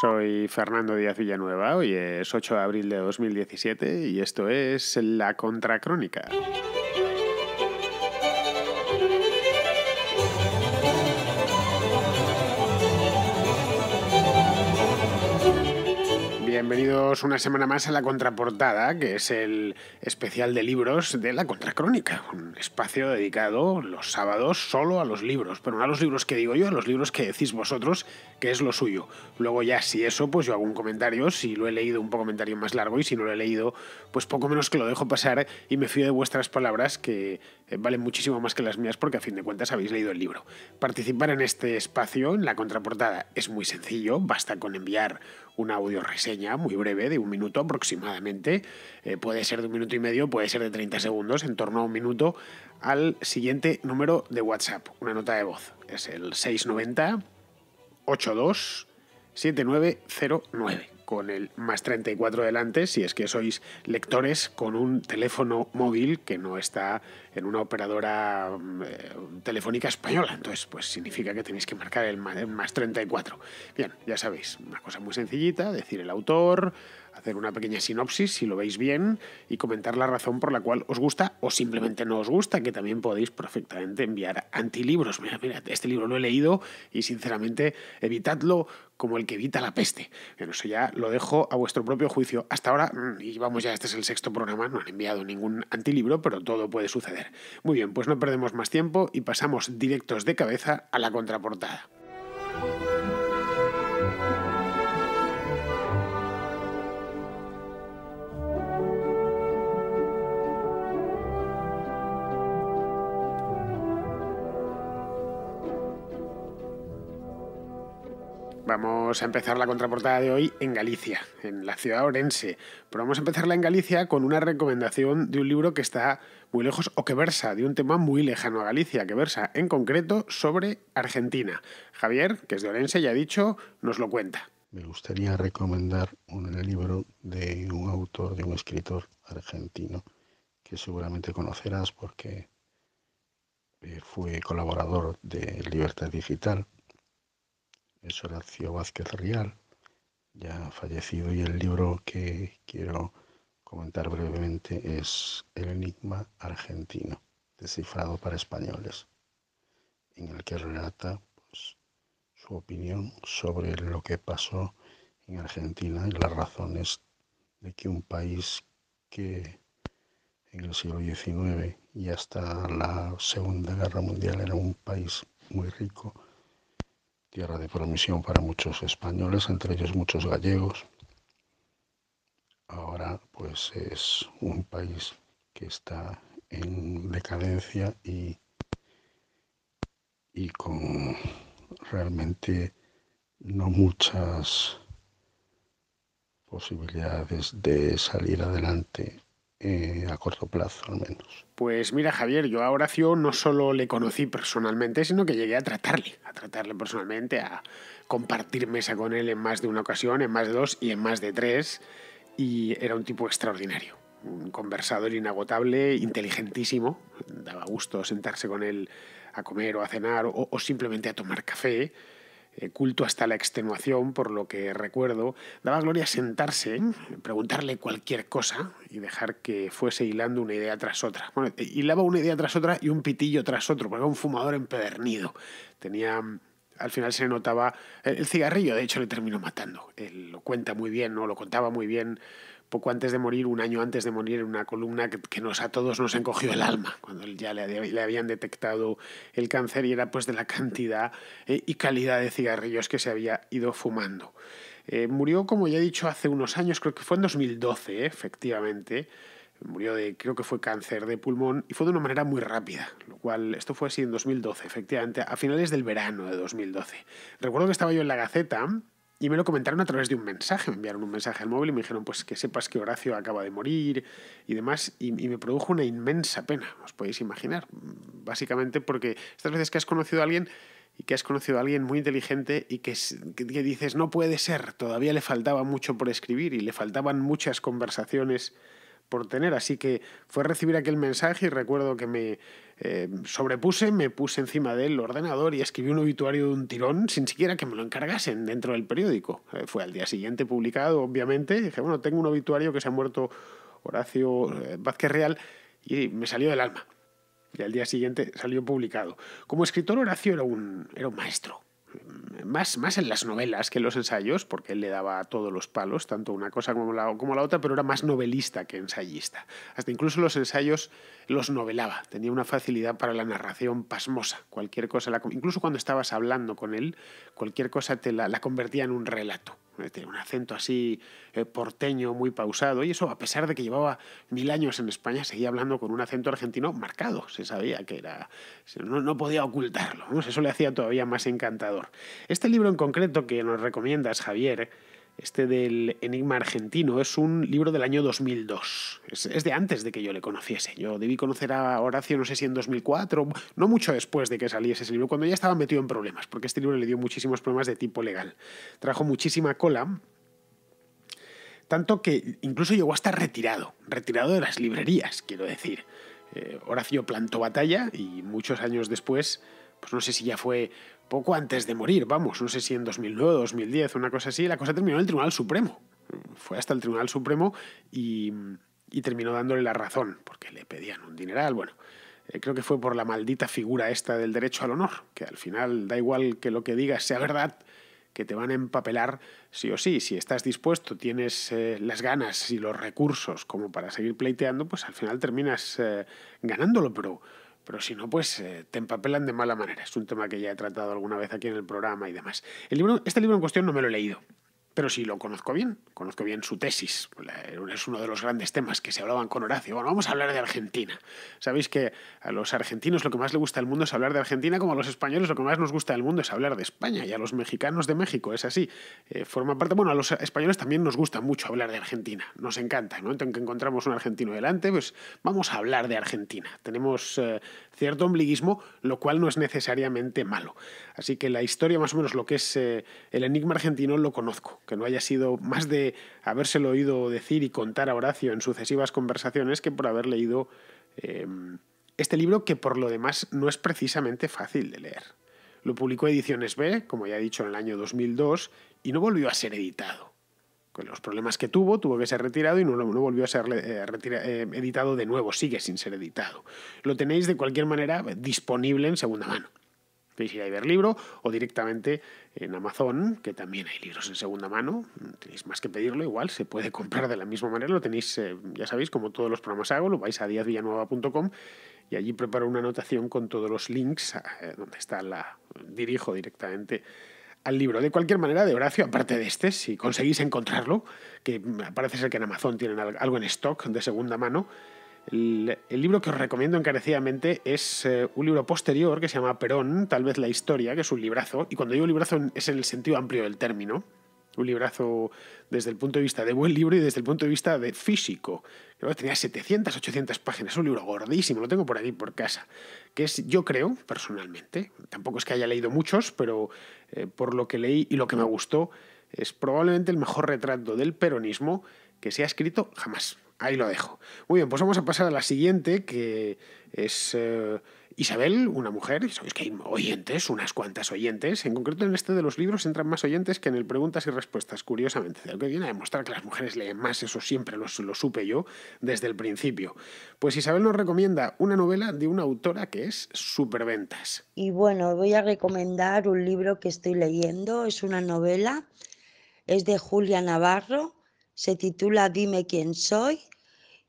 Soy Fernando Díaz Villanueva, hoy es 8 de abril de 2017 y esto es La Contracrónica. Bienvenidos una semana más a La Contraportada, que es el especial de libros de La Contracrónica, un espacio dedicado los sábados solo a los libros, pero no a los libros que digo yo, a los libros que decís vosotros que es lo suyo. Luego ya, si eso, pues yo hago un comentario, si lo he leído un comentario más largo y si no lo he leído, pues poco menos que lo dejo pasar y me fío de vuestras palabras que valen muchísimo más que las mías porque a fin de cuentas habéis leído el libro. Participar en este espacio, en La Contraportada, es muy sencillo, basta con enviar una audioreseña muy breve, de 1 minuto aproximadamente, puede ser de 1 minuto y medio, puede ser de 30 segundos, en torno a 1 minuto, al siguiente número de WhatsApp, una nota de voz, es el 690 82 7909, con el más 34 delante, si es que sois lectores con un teléfono móvil que no está en una operadora telefónica española. Entonces, pues significa que tenéis que marcar el más 34. Bien, ya sabéis, una cosa muy sencillita, decir el autor, hacer una pequeña sinopsis si lo veis bien y comentar la razón por la cual os gusta o simplemente no os gusta, que también podéis perfectamente enviar antilibros. Mira, este libro lo he leído y sinceramente evitadlo como el que evita la peste. Bueno, eso ya lo dejo a vuestro propio juicio. Hasta ahora, y vamos ya, este es el 6º programa, no han enviado ningún antilibro, pero todo puede suceder. Muy bien, pues no perdemos más tiempo y pasamos directos de cabeza a la contraportada. Vamos a empezar la contraportada de hoy en Galicia, en la ciudad de Orense. Pero vamos a empezarla en Galicia con una recomendación de un libro que está muy lejos o que versa de un tema muy lejano a Galicia, que versa en concreto sobre Argentina. Javier, que es de Orense, ya ha dicho, nos lo cuenta. Me gustaría recomendar un libro de un autor, de un escritor argentino, que seguramente conocerás porque fue colaborador de Libertad Digital. Es Horacio Vázquez Rial, ya fallecido, y el libro que quiero comentar brevemente es El enigma argentino, descifrado para españoles, en el que relata su opinión sobre lo que pasó en Argentina y las razones de que un país que en el siglo XIX y hasta la Segunda Guerra Mundial era un país muy rico, tierra de promisión para muchos españoles, entre ellos muchos gallegos, ahora pues es un país que está en decadencia y con realmente no muchas posibilidades de salir adelante a corto plazo al menos. Pues mira, Javier, yo a Horacio no solo le conocí personalmente, sino que llegué a tratarle personalmente, a compartir mesa con él en más de una ocasión, en más de 2 y en más de 3, y era un tipo extraordinario, un conversador inagotable, inteligentísimo, daba gusto sentarse con él a comer o a cenar o simplemente a tomar café, culto hasta la extenuación, por lo que recuerdo, daba gloria sentarse, preguntarle cualquier cosa y dejar que fuese hilando una idea tras otra. Bueno, hilaba una idea tras otra y un pitillo tras otro, porque era un fumador empedernido. Al final se notaba el cigarrillo, de hecho le terminó matando. Él lo cuenta muy bien, ¿no? Lo contaba muy bien poco antes de morir, 1 año antes de morir, en una columna que a todos nos encogió el alma, cuando ya le habían detectado el cáncer y era pues de la cantidad y calidad de cigarrillos que se había ido fumando. Murió, como ya he dicho, hace unos años, creo que fue en 2012, efectivamente. Murió creo que fue cáncer de pulmón y fue de una manera muy rápida, lo cual, esto fue así en 2012, efectivamente, a finales del verano de 2012. Recuerdo que estaba yo en la Gaceta y me lo comentaron a través de un mensaje, me enviaron un mensaje al móvil y me dijeron pues que sepas que Horacio acaba de morir y demás, y me produjo una inmensa pena, os podéis imaginar, básicamente porque estas veces que has conocido a alguien y que has conocido a alguien muy inteligente y que dices no puede ser, todavía le faltaba mucho por escribir y le faltaban muchas conversaciones por tener, así que fue recibir aquel mensaje y recuerdo que me me puse encima del ordenador y escribí un obituario de un tirón sin siquiera que me lo encargasen dentro del periódico. Fue al día siguiente publicado, obviamente. Dije, bueno, tengo un obituario que se ha muerto Horacio Vázquez Real, y me salió del alma. Y al día siguiente salió publicado. Como escritor, Horacio era un maestro. Más en las novelas que en los ensayos, porque él le daba todos los palos, tanto una cosa como la otra, pero era más novelista que ensayista. Hasta incluso los ensayos los novelaba. Tenía una facilidad para la narración pasmosa. Cualquier cosa, incluso cuando estabas hablando con él, cualquier cosa la convertía en un relato. Tenía un acento así porteño, muy pausado, y eso, a pesar de que llevaba 1000 años en España, seguía hablando con un acento argentino marcado. Se sabía que era... No podía ocultarlo, ¿no? Eso le hacía todavía más encantador. Este libro en concreto que nos recomiendas, Javier, este del Enigma argentino, es un libro del año 2002. Es de antes de que yo le conociese. Yo debí conocer a Horacio, no sé si en 2004, no mucho después de que saliese ese libro, cuando ya estaba metido en problemas, porque este libro le dio muchísimos problemas de tipo legal. Trajo muchísima cola, tanto que incluso llegó a estar retirado de las librerías, quiero decir. Horacio plantó batalla y muchos años después, pues no sé si ya fue poco antes de morir, vamos, no sé si en 2009, 2010, una cosa así, la cosa terminó en el Tribunal Supremo. Fue hasta el Tribunal Supremo y terminó dándole la razón, porque le pedían un dineral. Bueno, creo que fue por la maldita figura esta del derecho al honor, que al final da igual que lo que digas sea verdad, que te van a empapelar sí o sí. Si estás dispuesto, tienes las ganas y los recursos como para seguir pleiteando, pues al final terminas ganándolo, pero si no, pues te empapelan de mala manera. Es un tema que ya he tratado alguna vez aquí en el programa y demás. Este libro en cuestión no me lo he leído, pero sí lo conozco bien su tesis. Es uno de los grandes temas que se hablaban con Horacio. Bueno, vamos a hablar de Argentina. Sabéis que a los argentinos lo que más les gusta del mundo es hablar de Argentina, como a los españoles lo que más nos gusta del mundo es hablar de España, y a los mexicanos de México es así. Forma parte, bueno, a los españoles también nos gusta mucho hablar de Argentina. Nos encanta, ¿no? Entonces, que encontramos un argentino delante, pues vamos a hablar de Argentina. Tenemos cierto ombliguismo, lo cual no es necesariamente malo. Así que la historia, más o menos lo que es el enigma argentino, lo conozco. Que no haya sido más de habérselo oído decir y contar a Horacio en sucesivas conversaciones que por haber leído este libro, que por lo demás no es precisamente fácil de leer. Lo publicó Ediciones B, como ya he dicho, en el año 2002, y no volvió a ser editado. Con los problemas que tuvo que ser retirado y no volvió a ser editado de nuevo, sigue sin ser editado. Lo tenéis de cualquier manera disponible en segunda mano. Podéis ir a Iberlibro o directamente en Amazon, que también hay libros en segunda mano. No tenéis más que pedirlo, igual se puede comprar de la misma manera. Lo tenéis, ya sabéis, como todos los programas hago, lo vais a diazvillanueva.com y allí preparo una anotación con todos los links donde dirijo directamente al libro. De cualquier manera, de Horacio, aparte de este, si conseguís encontrarlo, que parece ser que en Amazon tienen algo en stock de segunda mano, el libro que os recomiendo encarecidamente es un libro posterior que se llama Perón, tal vez la historia, que es un librazo, y cuando digo librazo es en el sentido amplio del término, un librazo desde el punto de vista de buen libro y desde el punto de vista de físico. Creo que tenía 700, 800 páginas, un libro gordísimo, lo tengo por aquí por casa, que es, yo creo, personalmente, tampoco es que haya leído muchos, pero por lo que leí y lo que me gustó, es probablemente el mejor retrato del peronismo que se ha escrito jamás. Ahí lo dejo. Muy bien, pues vamos a pasar a la siguiente, que es Isabel, una mujer. Sabéis que hay oyentes, unas cuantas oyentes. En concreto, en este de los libros entran más oyentes que en el Preguntas y Respuestas, curiosamente. Lo que viene a demostrar que las mujeres leen más, eso siempre lo supe yo desde el principio. Pues Isabel nos recomienda una novela de una autora que es superventas. Y bueno, voy a recomendar un libro que estoy leyendo. Es una novela, es de Julia Navarro, se titula Dime quién soy.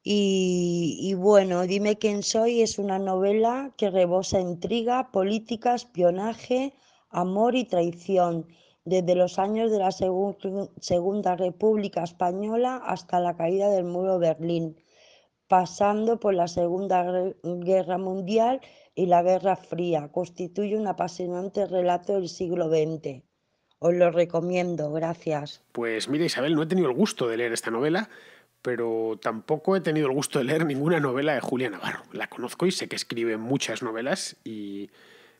Y bueno, Dime quién soy es una novela que rebosa intriga, política, espionaje, amor y traición, desde los años de la Segunda República Española hasta la caída del muro de Berlín, pasando por la Segunda Guerra Mundial y la Guerra Fría. Constituye un apasionante relato del siglo XX. Os lo recomiendo, gracias. Pues mira, Isabel, no he tenido el gusto de leer esta novela, pero tampoco he tenido el gusto de leer ninguna novela de Julia Navarro. La conozco y sé que escribe muchas novelas y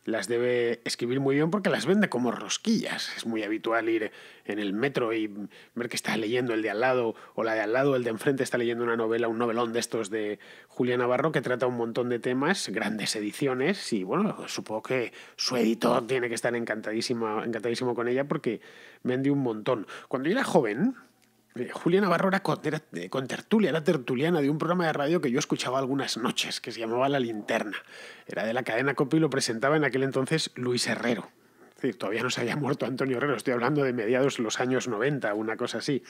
las debe escribir muy bien porque las vende como rosquillas. Es muy habitual ir en el metro y ver que está leyendo el de al lado o la de al lado, el de enfrente está leyendo una novela, un novelón de estos de Julia Navarro que trata un montón de temas, grandes ediciones y bueno, supongo que su editor tiene que estar encantadísimo con ella porque vende un montón. Cuando yo era joven, Julia Navarro era tertuliana de un programa de radio que yo escuchaba algunas noches, que se llamaba La Linterna. Era de la cadena COPE y lo presentaba en aquel entonces Luis Herrero. Es decir, todavía no se había muerto Antonio Herrero, estoy hablando de mediados de los años 90, una cosa así.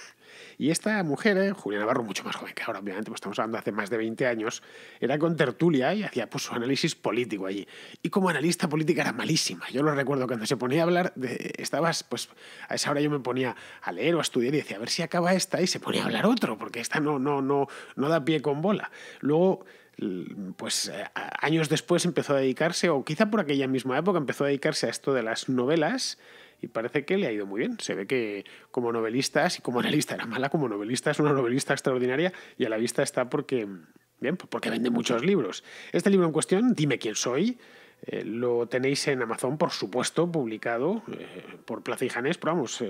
Y esta mujer, Julia Navarro, mucho más joven que ahora, obviamente, pues estamos hablando de hace más de 20 años, era contertulia y hacía pues, su análisis político allí. Y como analista política era malísima. Yo lo recuerdo cuando se ponía a hablar, pues a esa hora yo me ponía a leer o a estudiar y decía, a ver si acaba esta, y se ponía a hablar otro, porque esta no da pie con bola. Luego, pues años después empezó a dedicarse, o quizá por aquella misma época empezó a dedicarse a esto de las novelas y parece que le ha ido muy bien. Se ve que como novelista, si como analista era mala, como novelista es una novelista extraordinaria y a la vista está porque vende muchos libros. Este libro en cuestión, Dime quién soy, lo tenéis en Amazon, por supuesto, publicado por Plaza y Janés, pero vamos,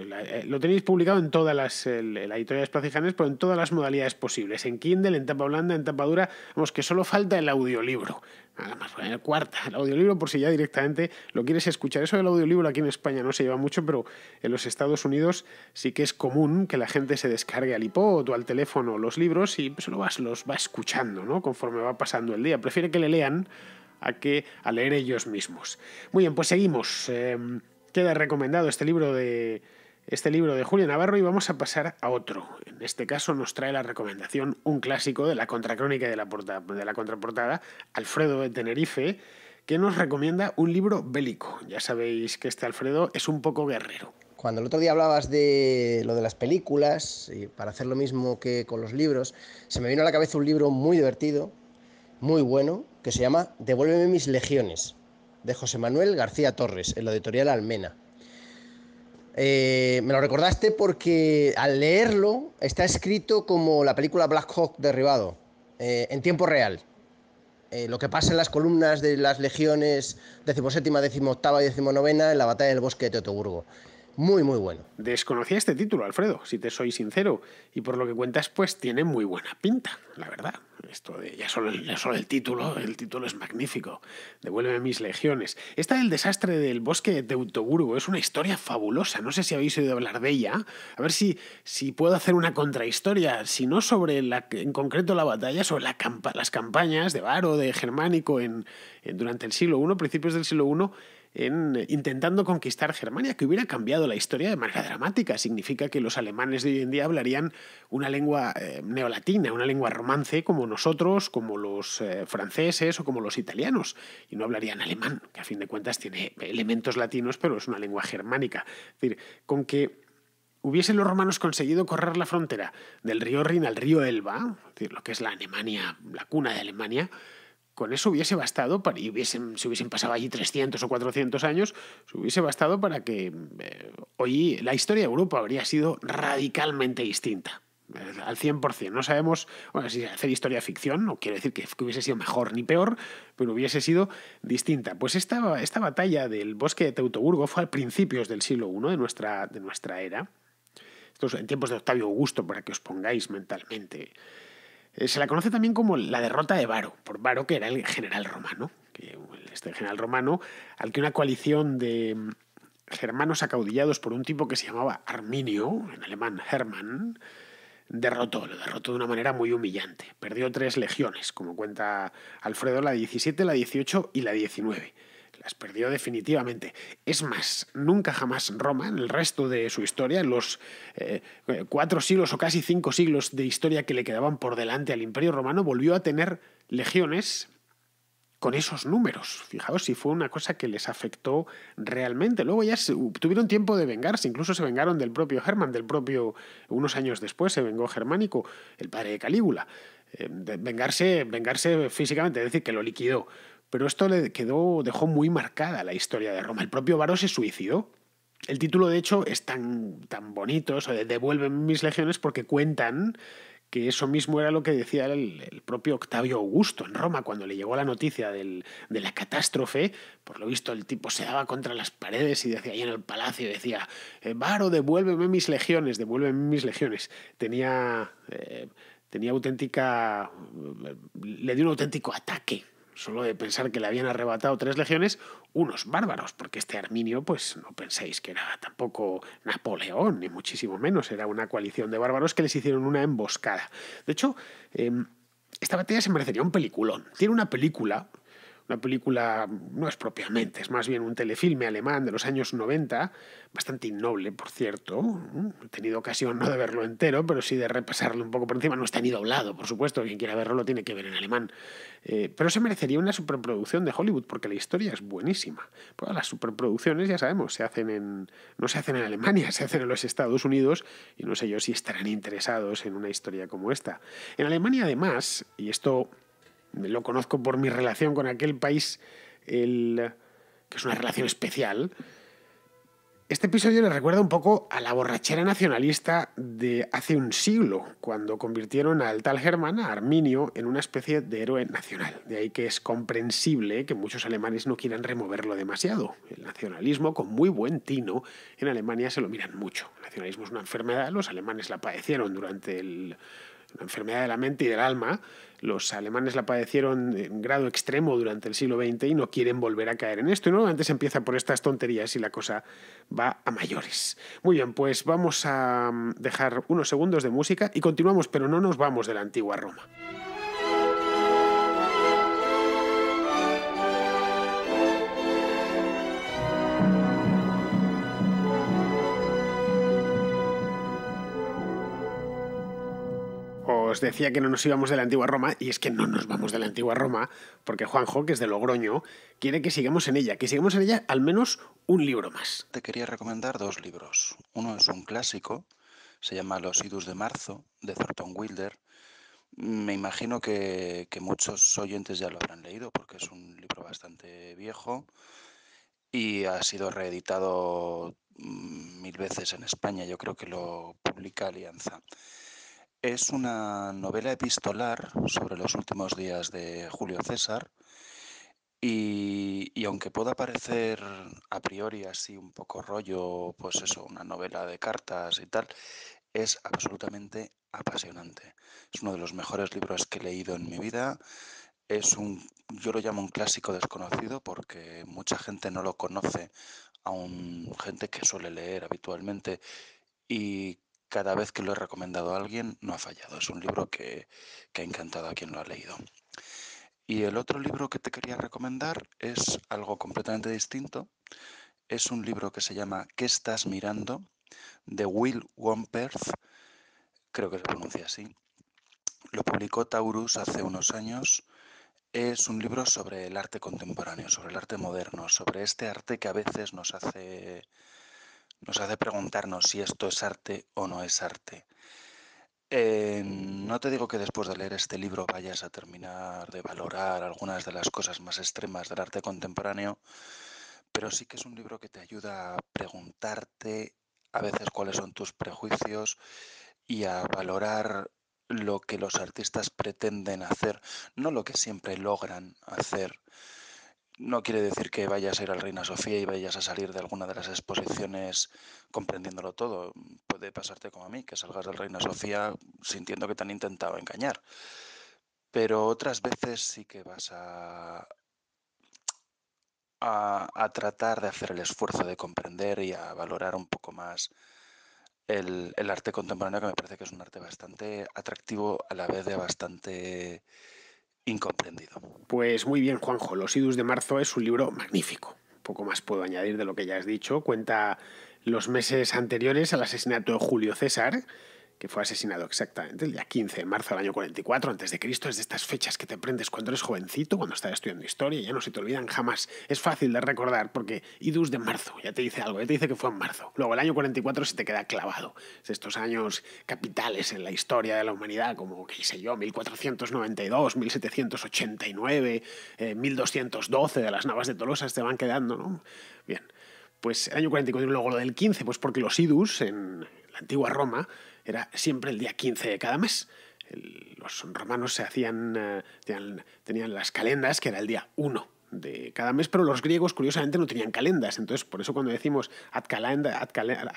lo tenéis publicado en todas la editorial es Plaza y Janés, pero en todas las modalidades posibles, en Kindle, en tapa blanda, en tapa dura, vamos, que solo falta el audiolibro. Nada más, el cuarta, el audiolibro por si ya directamente lo quieres escuchar. Eso del audiolibro aquí en España no se lleva mucho, pero en los Estados Unidos sí que es común que la gente se descargue al iPod o al teléfono los libros y pues los va escuchando, ¿no? Conforme va pasando el día. Prefiere que le lean a leer ellos mismos. Muy bien, pues seguimos. Queda recomendado este libro de Julia Navarro y vamos a pasar a otro. En este caso nos trae la recomendación un clásico de la contracrónica y de la contraportada, Alfredo de Tenerife, que nos recomienda un libro bélico. Ya sabéis que este Alfredo es un poco guerrero. Cuando el otro día hablabas de lo de las películas, y para hacer lo mismo que con los libros, se me vino a la cabeza un libro muy divertido, muy bueno, que se llama Devuélveme mis legiones, de José Manuel García Torres, en la editorial Almena. Me lo recordaste porque al leerlo está escrito como la película Black Hawk Derribado, en tiempo real. Lo que pasa en las columnas de las legiones 17ª, 18ª y 19ª en la batalla del bosque de Teutoburgo. Muy, muy bueno. Desconocía este título, Alfredo, si te soy sincero, y por lo que cuentas, pues tiene muy buena pinta, la verdad. Esto de ya solo el título es magnífico. Devuélveme mis legiones. Esta del desastre del bosque de Teutoburgo es una historia fabulosa. No sé si habéis oído hablar de ella. A ver si puedo hacer una contrahistoria, si no sobre en concreto la batalla, sobre las campañas de Varo, de Germánico durante el siglo I, principios del siglo I, intentando conquistar Germania, que hubiera cambiado la historia de manera dramática. Significa que los alemanes de hoy en día hablarían una lengua neolatina, una lengua romance como nosotros, como los franceses o como los italianos, y no hablarían alemán, que a fin de cuentas tiene elementos latinos, pero es una lengua germánica. Es decir, con que hubiesen los romanos conseguido correr la frontera del río Rin al río Elba, es decir, lo que es la Alemania, la cuna de Alemania, con eso hubiese bastado, si hubiesen pasado allí 300 o 400 años, hubiese bastado para que hoy la historia de Europa habría sido radicalmente distinta, al 100%. No sabemos, bueno, si hacer historia ficción, no quiero decir que hubiese sido mejor ni peor, pero hubiese sido distinta. Pues esta batalla del bosque de Teutoburgo fue a principios del siglo I de nuestra era. Esto es en tiempos de Octavio Augusto, para que os pongáis mentalmente. Se la conoce también como la derrota de Varo, por Varo, que era el general romano. Este general romano, al que una coalición de germanos acaudillados por un tipo que se llamaba Arminio, en alemán Hermann, lo derrotó de una manera muy humillante. Perdió 3 legiones, como cuenta Alfredo, la 17, la 18 y la 19. Las perdió definitivamente. Es más, nunca jamás Roma, en el resto de su historia, en los 4 siglos o casi 5 siglos de historia que le quedaban por delante al Imperio Romano, volvió a tener legiones con esos números. Fijaos si fue una cosa que les afectó realmente. Luego ya tuvieron tiempo de vengarse, incluso se vengaron del propio Hermann, unos años después se vengó Germánico, el padre de Calígula. Vengarse físicamente, es decir, que lo liquidó. Pero esto dejó muy marcada la historia de Roma. El propio Varo se suicidó. El título, de hecho, es tan bonito, eso de Devuélveme mis legiones, porque cuentan que eso mismo era lo que decía el propio Octavio Augusto en Roma cuando le llegó la noticia de la catástrofe. Por lo visto el tipo se daba contra las paredes y decía ahí en el palacio, decía, Varo, devuélveme mis legiones, devuélveme mis legiones. Tenía auténtica... le dio un auténtico ataque solo de pensar que le habían arrebatado 3 legiones, unos bárbaros, porque este Arminio, pues no penséis que era tampoco Napoleón, ni muchísimo menos, era una coalición de bárbaros que les hicieron una emboscada. De hecho, esta batalla se merecería un peliculón. Tiene una película no es propiamente, es más bien un telefilme alemán de los años 90, bastante innoble, por cierto. He tenido ocasión no de verlo entero, pero sí de repasarlo un poco por encima. No está ni doblado, por supuesto, quien quiera verlo lo tiene que ver en alemán. Pero se merecería una superproducción de Hollywood, porque la historia es buenísima. Pues las superproducciones, ya sabemos, no se hacen en Alemania, se hacen en los Estados Unidos, y no sé yo si estarán interesados en una historia como esta. En Alemania, además, y esto lo conozco por mi relación con aquel país, que es una relación especial, este episodio le recuerda un poco a la borrachera nacionalista de hace un siglo, cuando convirtieron al tal Hermann, a Arminio, en una especie de héroe nacional. De ahí que es comprensible que muchos alemanes no quieran removerlo demasiado. El nacionalismo, con muy buen tino, en Alemania se lo miran mucho. El nacionalismo es una enfermedad, los alemanes la padecieron durante una enfermedad de la mente y del alma. Los alemanes la padecieron en grado extremo durante el siglo XX y no quieren volver a caer en esto. Y nuevamente se empieza por estas tonterías y la cosa va a mayores. Muy bien, pues vamos a dejar unos segundos de música y continuamos, pero no nos vamos de la antigua Roma. Os decía que no nos íbamos de la antigua Roma, y es que no nos vamos de la antigua Roma, porque Juanjo, que es de Logroño, quiere que sigamos en ella al menos un libro más. Te quería recomendar 2 libros. Uno es un clásico, se llama Los idus de marzo, de Thornton Wilder. Me imagino que muchos oyentes ya lo habrán leído, porque es un libro bastante viejo y ha sido reeditado 1000 veces en España. Yo creo que lo publica Alianza. Es una novela epistolar sobre los últimos días de Julio César y aunque pueda parecer a priori así un poco rollo, pues eso, una novela de cartas y tal, es absolutamente apasionante. Es uno de los mejores libros que he leído en mi vida. Yo lo llamo un clásico desconocido porque mucha gente no lo conoce, aun gente que suele leer habitualmente, y cada vez que lo he recomendado a alguien no ha fallado. Es un libro que ha encantado a quien lo ha leído. Y el otro libro que te quería recomendar es algo completamente distinto. Es un libro que se llama ¿Qué estás mirando?, de Will Womperth, creo que se pronuncia así. Lo publicó Taurus hace unos años. Es un libro sobre el arte contemporáneo, sobre el arte moderno, sobre este arte que a veces nos hace preguntarnos si esto es arte o no es arte. No te digo que después de leer este libro vayas a terminar de valorar algunas de las cosas más extremas del arte contemporáneo, pero sí que es un libro que te ayuda a preguntarte a veces cuáles son tus prejuicios y a valorar lo que los artistas pretenden hacer, no lo que siempre logran hacer. No quiere decir que vayas a ir al Reina Sofía y vayas a salir de alguna de las exposiciones comprendiéndolo todo. Puede pasarte como a mí, que salgas del Reina Sofía sintiendo que te han intentado engañar. Pero otras veces sí que vas a tratar de hacer el esfuerzo de comprender y a valorar un poco más el arte contemporáneo, que me parece que es un arte bastante atractivo, a la vez de bastante incomprendido. Pues muy bien, Juanjo. Los idus de marzo es un libro magnífico. Poco más puedo añadir de lo que ya has dicho. Cuenta los meses anteriores al asesinato de Julio César, que fue asesinado exactamente el día 15 de marzo del año 44 a.C. Es de estas fechas que te aprendes cuando eres jovencito, cuando estás estudiando historia, y ya no se te olvidan jamás. Es fácil de recordar porque idus de marzo, ya te dice algo, ya te dice que fue en marzo. Luego el año 44 se te queda clavado. Es de estos años capitales en la historia de la humanidad, como, qué sé yo, 1492, 1789, 1212 de las Navas de Tolosa te van quedando, ¿no? Bien, pues el año 44 y luego lo del 15, pues porque los idus en la antigua Roma era siempre el día 15 de cada mes. Los romanos tenían las calendas, que era el día 1 de cada mes, pero los griegos curiosamente no tenían calendas. Entonces, por eso cuando decimos a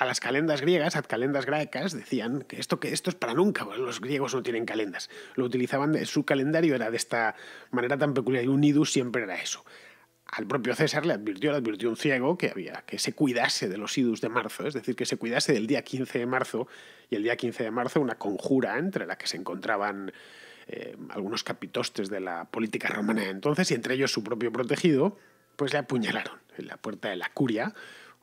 las calendas griegas, ad calendas graecas, decían que esto es para nunca, porque los griegos no tienen calendas. Lo utilizaban, su calendario era de esta manera tan peculiar, y un idus siempre era eso. Al propio César le advirtió un ciego que se cuidase de los idus de marzo, es decir, que se cuidase del día 15 de marzo, y el día 15 de marzo una conjura entre la que se encontraban algunos capitostes de la política romana de entonces, y entre ellos su propio protegido, pues le apuñalaron en la puerta de la curia.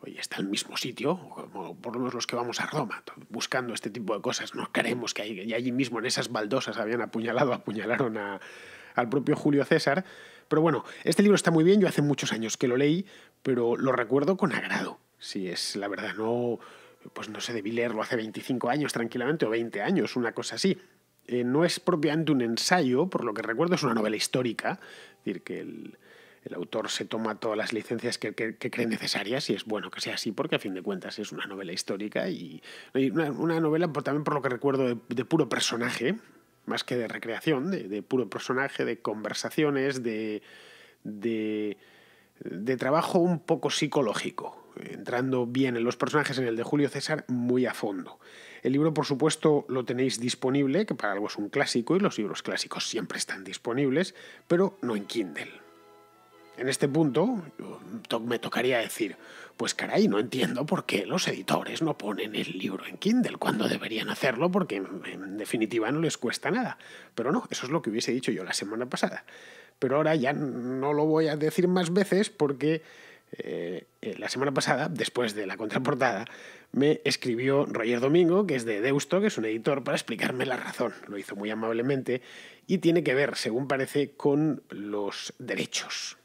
Hoy está en el mismo sitio, como por lo menos los que vamos a Roma, buscando este tipo de cosas. No creemos que allí mismo en esas baldosas apuñalaron al propio Julio César. Pero bueno, este libro está muy bien, yo hace muchos años que lo leí, pero lo recuerdo con agrado. Si es la verdad, pues no sé, debí leerlo hace 25 años tranquilamente, o 20 años, una cosa así. No es propiamente un ensayo, por lo que recuerdo es una novela histórica, es decir, que el autor se toma todas las licencias que cree necesarias, y es bueno que sea así, porque a fin de cuentas es una novela histórica y una novela también, por lo que recuerdo, de puro personaje, más que de recreación, de puro personaje, de conversaciones, de trabajo un poco psicológico, entrando bien en los personajes, en el de Julio César muy a fondo. El libro, por supuesto, lo tenéis disponible, que para algo es un clásico, y los libros clásicos siempre están disponibles, pero no en Kindle. En este punto me tocaría decir, pues caray, no entiendo por qué los editores no ponen el libro en Kindle cuando deberían hacerlo, porque en definitiva no les cuesta nada. Pero no, eso es lo que hubiese dicho yo la semana pasada. Pero ahora ya no lo voy a decir más veces, porque la semana pasada, después de la contraportada, me escribió Roger Domingo, que es de Deusto, que es un editor, para explicarme la razón. Lo hizo muy amablemente y tiene que ver, según parece, con los derechos,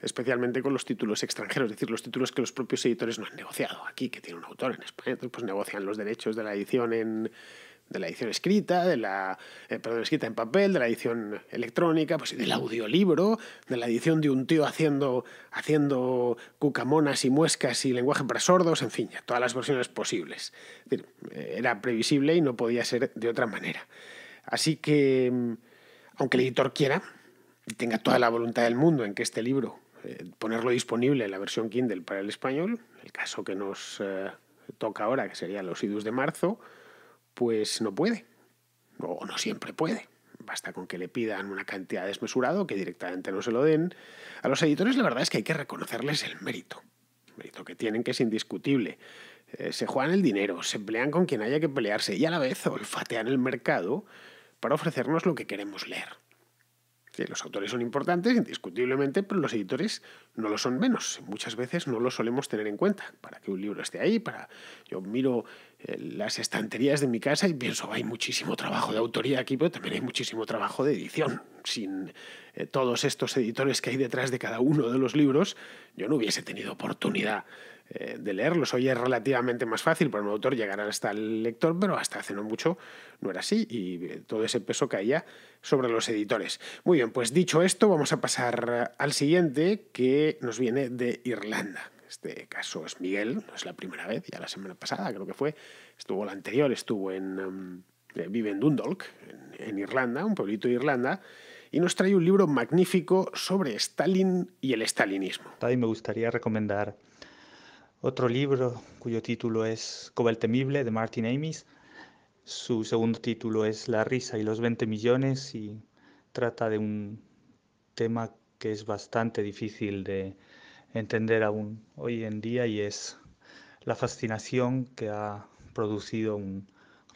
especialmente con los títulos extranjeros, es decir, los títulos que los propios editores no han negociado aquí, que tiene un autor en España. Entonces, pues negocian los derechos de la edición escrita, escrita en papel, de la edición electrónica, pues del audiolibro, de la edición de un tío haciendo cucamonas y muescas y lenguaje para sordos, en fin, ya todas las versiones posibles. Es decir, era previsible y no podía ser de otra manera. Así que, aunque el editor quiera y tenga toda la voluntad del mundo en que este libro, ponerlo disponible en la versión Kindle para el español, el caso que nos toca ahora, que sería los idus de marzo, pues no puede, o no siempre puede. Basta con que le pidan una cantidad desmesurada o que directamente no se lo den. A los editores la verdad es que hay que reconocerles el mérito que tienen, que es indiscutible. Se juegan el dinero, se pelean con quien haya que pelearse y a la vez olfatean el mercado para ofrecernos lo que queremos leer. Sí, los autores son importantes, indiscutiblemente, pero los editores no lo son menos. Muchas veces no lo solemos tener en cuenta. Para que un libro esté ahí, yo miro las estanterías de mi casa y pienso, hay muchísimo trabajo de autoría aquí, pero también hay muchísimo trabajo de edición. Sin todos estos editores que hay detrás de cada uno de los libros, yo no hubiese tenido oportunidad de leerlos. Hoy es relativamente más fácil para un autor llegar hasta el lector, pero hasta hace no mucho no era así, y todo ese peso caía sobre los editores. Muy bien, pues dicho esto, vamos a pasar al siguiente, que nos viene de Irlanda. Este caso es Miguel, no es la primera vez, ya la semana pasada creo que fue, la anterior estuvo vive en Dundalk, en Irlanda, un pueblito de Irlanda, y nos trae un libro magnífico sobre Stalin y el stalinismo. Y me gustaría recomendar otro libro cuyo título es Como el temible, de Martin Amis. Su segundo título es La risa y los 20 millones y trata de un tema que es bastante difícil de entender aún hoy en día, y es la fascinación que ha producido un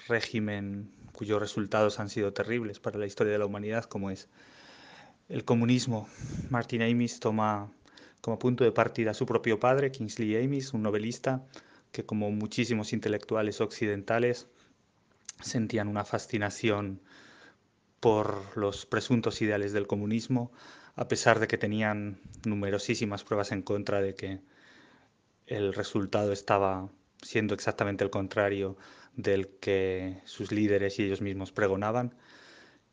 régimen cuyos resultados han sido terribles para la historia de la humanidad, como es el comunismo. Martin Amis toma como punto de partida a su propio padre, Kingsley Amis, un novelista que, como muchísimos intelectuales occidentales, sentían una fascinación por los presuntos ideales del comunismo, a pesar de que tenían numerosísimas pruebas en contra de que el resultado estaba siendo exactamente el contrario del que sus líderes y ellos mismos pregonaban,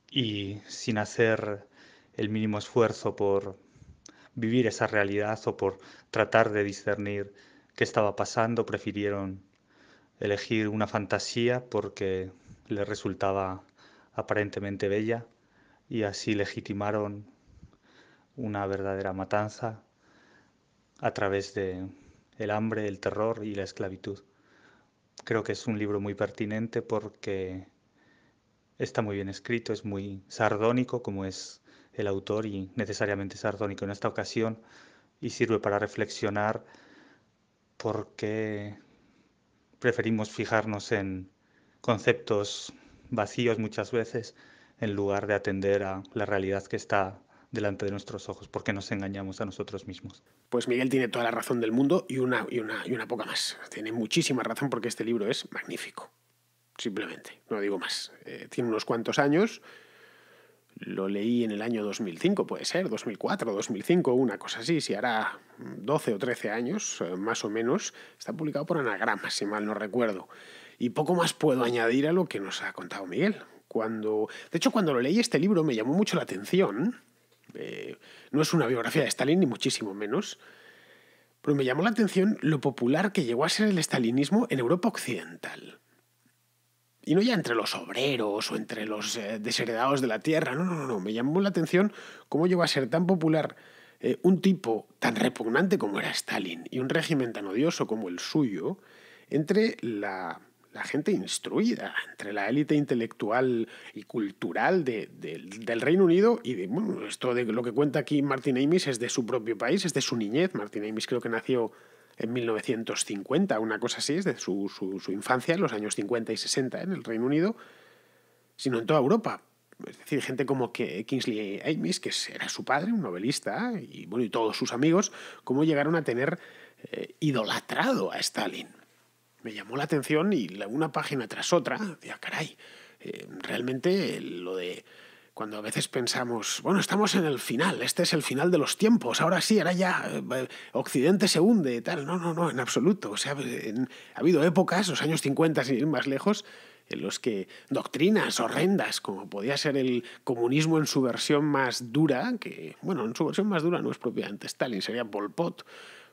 y sin hacer el mínimo esfuerzo por vivir esa realidad o por tratar de discernir qué estaba pasando, prefirieron elegir una fantasía porque les resultaba aparentemente bella y así legitimaron una verdadera matanza a través de el hambre, el terror y la esclavitud. Creo que es un libro muy pertinente porque está muy bien escrito, es muy sardónico como es el autor y necesariamente sardónico en esta ocasión, y sirve para reflexionar por qué preferimos fijarnos en conceptos vacíos muchas veces en lugar de atender a la realidad que está delante de nuestros ojos, porque nos engañamos a nosotros mismos. Pues Miguel tiene toda la razón del mundo y una poca más. Tiene muchísima razón porque este libro es magnífico. Simplemente, no digo más. Tiene unos cuantos años. Lo leí en el año 2005, puede ser, 2004, 2005, una cosa así. Si hará 12 o 13 años, más o menos. Está publicado por Anagrama, si mal no recuerdo. Y poco más puedo añadir a lo que nos ha contado Miguel. De hecho, cuando lo leí este libro me llamó mucho la atención. No es una biografía de Stalin, ni muchísimo menos. Pero me llamó la atención lo popular que llegó a ser el stalinismo en Europa occidental. Y no ya entre los obreros o entre los desheredados de la tierra, no. Me llamó la atención cómo llegó a ser tan popular un tipo tan repugnante como era Stalin y un régimen tan odioso como el suyo entre la gente instruida, entre la élite intelectual y cultural del Reino Unido y esto de lo que cuenta aquí Martin Amis es de su propio país, es de su niñez. Martin Amis creo que nació en 1950, una cosa así, es de su infancia, en los años 50 y 60 en el Reino Unido, sino en toda Europa. Es decir, gente como Kingsley Amis, que era su padre, un novelista, y todos sus amigos, cómo llegaron a tener idolatrado a Stalin. Me llamó la atención y una página tras otra, decía, caray, realmente lo de cuando a veces pensamos, bueno, estamos en el final, este es el final de los tiempos, ahora sí, ahora ya Occidente se hunde, tal. No, en absoluto. O sea, ha habido épocas, los años 50 sin ir más lejos, en los que doctrinas horrendas, como podía ser el comunismo en su versión más dura, que, bueno, en su versión más dura no es propiamente Stalin, sería Pol Pot,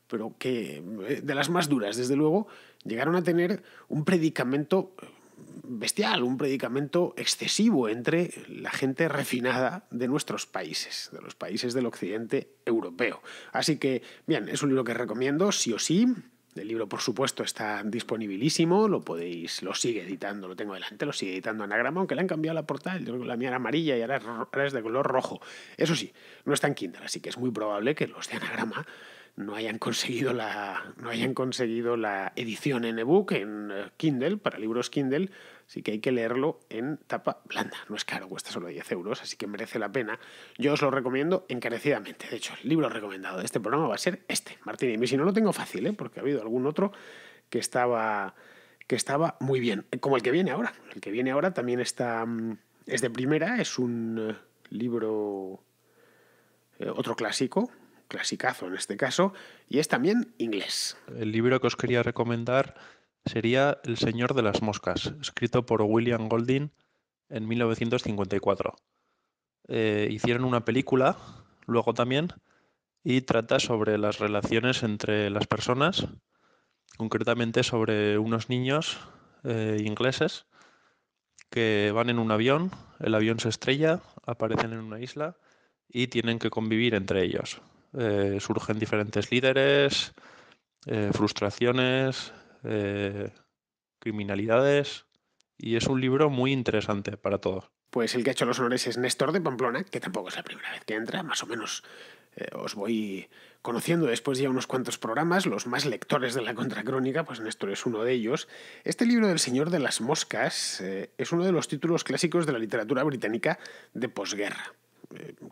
pero que de las más duras, desde luego, llegaron a tener un predicamento bestial, un predicamento excesivo entre la gente refinada de nuestros países, de los países del occidente europeo. Así que, bien, es un libro que recomiendo, sí o sí. El libro, por supuesto, está disponibilísimo, lo sigue editando, lo tengo delante, lo sigue editando Anagrama, aunque le han cambiado la portada, la mía era amarilla y ahora es de color rojo. Eso sí, no está en Kindle, así que es muy probable que los de Anagrama no hayan conseguido la edición en ebook, en Kindle, para libros Kindle, así que hay que leerlo en tapa blanda. No es caro, cuesta solo 10 euros, así que merece la pena. Yo os lo recomiendo encarecidamente. De hecho, el libro recomendado de este programa va a ser este, Martin Amis. Y no lo tengo fácil, porque ha habido algún otro que estaba muy bien, como el que viene ahora. El que viene ahora también es de primera, es un libro, otro clásico, clasicazo en este caso, y es también inglés. El libro que os quería recomendar sería El Señor de las Moscas, escrito por William Golding en 1954. Hicieron una película luego también y trata sobre las relaciones entre las personas, concretamente sobre unos niños ingleses que van en un avión, el avión se estrella, aparecen en una isla y tienen que convivir entre ellos. Surgen diferentes líderes, frustraciones, criminalidades, y es un libro muy interesante para todos. Pues el que ha hecho los honores es Néstor de Pamplona, que tampoco es la primera vez que entra, más o menos os voy conociendo después ya unos cuantos programas, los más lectores de la Contracrónica, pues Néstor es uno de ellos. Este libro del Señor de las Moscas es uno de los títulos clásicos de la literatura británica de posguerra.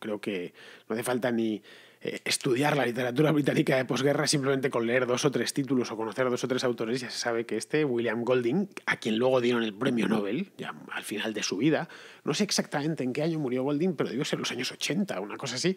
Creo que no hace falta ni estudiar la literatura británica de posguerra, simplemente con leer 2 o 3 títulos o conocer 2 o 3 autores ya se sabe que William Golding, a quien luego dieron el premio Nobel, ya al final de su vida, no sé exactamente en qué año murió Golding, pero debió ser los años 80, una cosa así,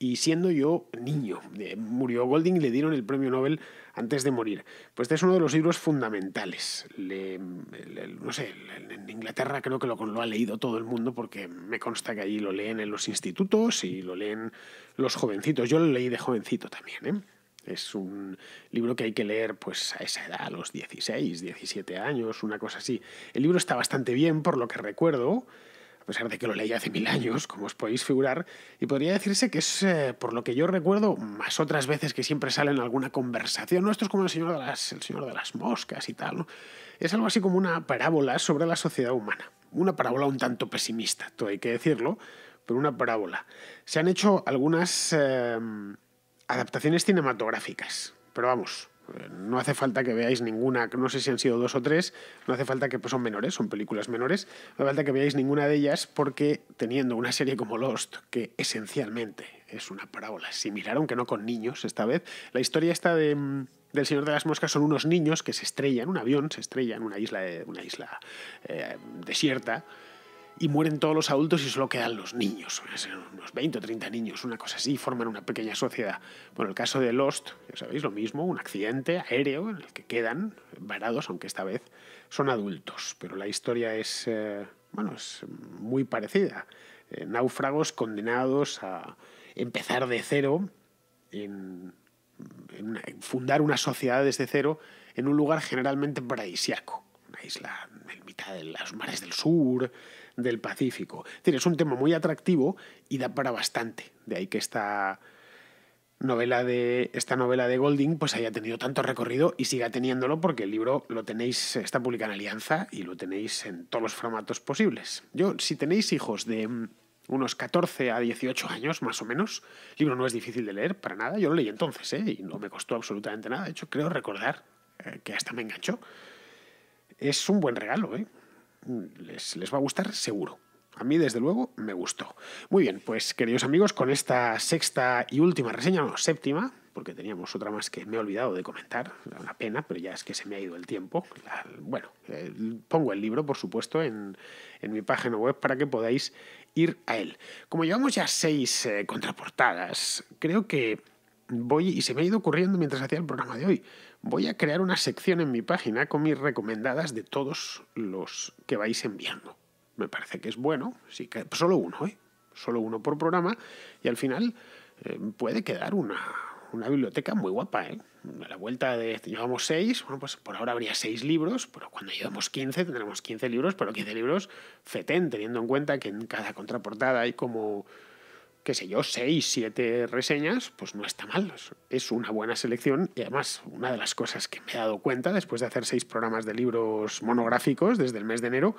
y siendo yo niño, murió Golding y le dieron el premio Nobel antes de morir. Pues este es uno de los libros fundamentales. No sé, en Inglaterra creo que lo ha leído todo el mundo porque me consta que allí lo leen en los institutos y lo leen los jovencitos. Yo lo leí de jovencito también, ¿eh? Es un libro que hay que leer pues a esa edad, a los 16, 17 años, una cosa así. El libro está bastante bien, por lo que recuerdo. pesar de que lo leí hace 1000 años, como os podéis figurar, y podría decirse que es, por lo que yo recuerdo, más otras veces que siempre sale en alguna conversación, ¿no? Esto es como el señor de las moscas y tal, ¿no? Es algo así como una parábola sobre la sociedad humana. Una parábola un tanto pesimista, todo hay que decirlo, pero una parábola. Se han hecho algunas adaptaciones cinematográficas, pero vamos, no hace falta que veáis ninguna, no sé si han sido 2 o 3, no hace falta que, pues son menores, son películas menores, no hace falta que veáis ninguna de ellas porque teniendo una serie como Lost, que esencialmente es una parábola similar, aunque no con niños esta vez, la historia está del Señor de las Moscas son unos niños que se estrellan, un avión se estrella en una isla desierta, y mueren todos los adultos y solo quedan los niños, unos 20 o 30 niños, una cosa así, forman una pequeña sociedad. Bueno, el caso de Lost, ya sabéis, lo mismo, un accidente aéreo en el que quedan varados, aunque esta vez son adultos, pero la historia es, es muy parecida. Náufragos condenados a empezar de cero, en fundar una sociedad desde cero en un lugar generalmente paradisíaco, una isla en mitad de los mares del sur, del Pacífico. Es decir, es un tema muy atractivo y da para bastante. De ahí que esta novela de Golding pues haya tenido tanto recorrido y siga teniéndolo, porque el libro lo tenéis, está publicado en Alianza y lo tenéis en todos los formatos posibles. Si tenéis hijos de unos 14 a 18 años, más o menos, el libro no es difícil de leer para nada. Yo lo leí entonces, y no me costó absolutamente nada. De hecho, creo recordar que hasta me enganchó. Es un buen regalo, les va a gustar seguro. A mí, desde luego, me gustó. Muy bien, pues queridos amigos, con esta 6ª y última reseña, no, 7ª, porque teníamos otra más que me he olvidado de comentar, una pena, pero ya es que se me ha ido el tiempo. Pongo el libro, por supuesto, en mi página web para que podáis ir a él. Como llevamos ya 6 contraportadas, creo que y se me ha ido ocurriendo mientras hacía el programa de hoy, voy a crear una sección en mi página con mis recomendadas de todos los que vais enviando. Me parece que es bueno, sí, que solo uno por programa, y al final puede quedar una biblioteca muy guapa, A la vuelta llevamos 6, bueno, pues por ahora habría 6 libros, pero cuando llevamos 15 tendremos 15 libros, pero 15 libros fetén, teniendo en cuenta que en cada contraportada hay como, qué sé yo, 6, 7 reseñas, pues no está mal. Es una buena selección y además una de las cosas que me he dado cuenta después de hacer 6 programas de libros monográficos desde el mes de enero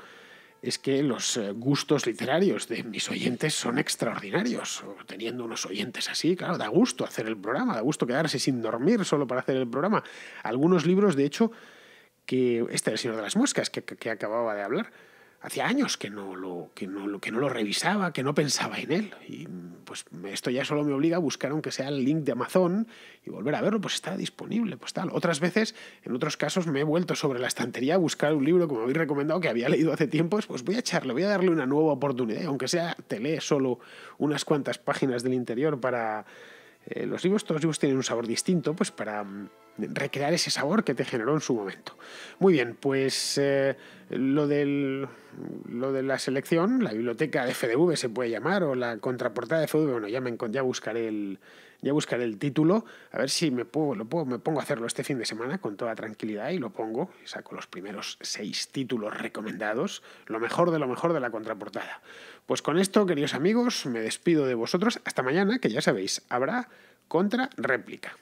es que los gustos literarios de mis oyentes son extraordinarios. Teniendo unos oyentes así, claro, da gusto hacer el programa, da gusto quedarse sin dormir solo para hacer el programa. Algunos libros, de hecho, que este del Señor de las Moscas, que acababa de hablar, hacía años que no lo revisaba, que no pensaba en él. Y pues esto ya solo me obliga a buscar, aunque sea el link de Amazon, y volver a verlo, pues está disponible, pues tal. Otras veces, en otros casos, me he vuelto sobre la estantería a buscar un libro, como habéis recomendado, que había leído hace tiempo, pues voy a darle una nueva oportunidad. Aunque sea, te lee solo unas cuantas páginas del interior para... todos los libros tienen un sabor distinto, pues para recrear ese sabor que te generó en su momento. Muy bien, pues lo de la selección, la biblioteca de FDV se puede llamar, o la contraportada de FDV, bueno, ya buscaré el título, a ver si me pongo a hacerlo este fin de semana con toda tranquilidad y lo pongo, y saco los primeros 6 títulos recomendados, lo mejor de la contraportada. Pues con esto, queridos amigos, me despido de vosotros hasta mañana, que ya sabéis, habrá contrarréplica.